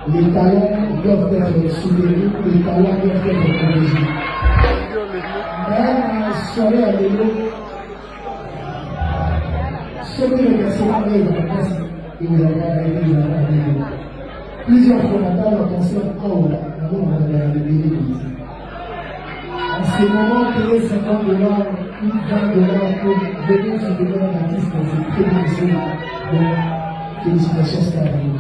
Les talents doivent être soutenus, les talents doivent être corrigés. Mais soirée à l'élo, sauver les personnes dans la place et vous avez arrêté de la part. Plusieurs fois, on a pensé encore avant de la réveiller. En ce moment, payer 50 $, ou 20 $ pour venir soutenir un artiste, c'est très difficile. Donc, félicitations, c'est à vous.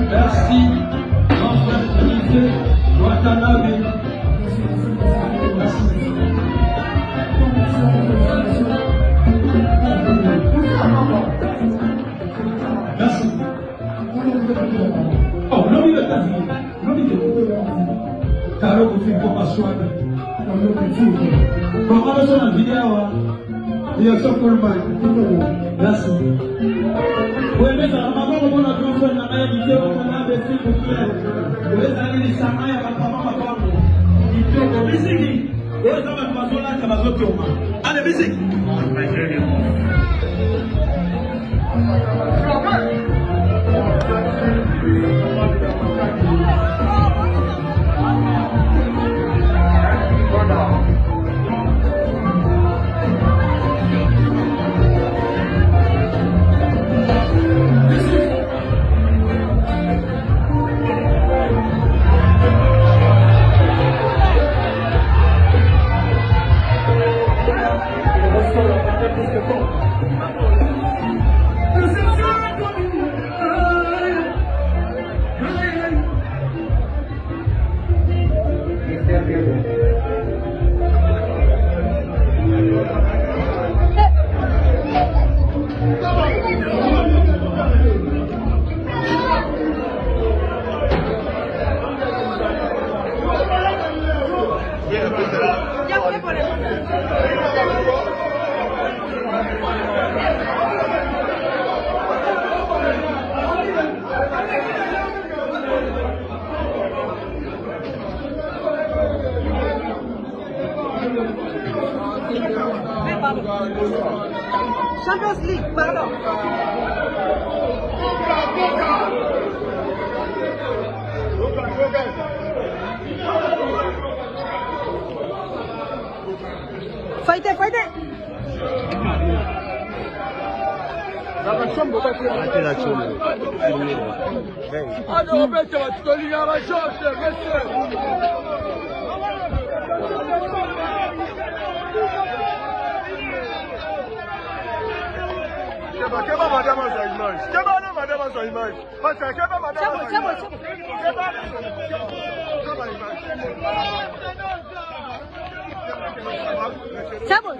Merci, mon frère Philippe Watanabe. Merci. Oh, l'homme de ta vie. L'homme de ta vie. Tu fais formation. Comment on a la vidéo? Il y a ça pour le mal. Merci. Oui, mais ça va pas pour la grande frère, la vidéo, on a des filles pour faire. Oui, ça allait les samay à la maman, ma femme. Il fait au musique. Oui, ça va pas là, ça va sauter au mal. Allez, musique. Champions League, pardon. Fight it. Keba madame sa image. Keba no madame sa image. Parce que keba madame sa image. Keba C'est bon.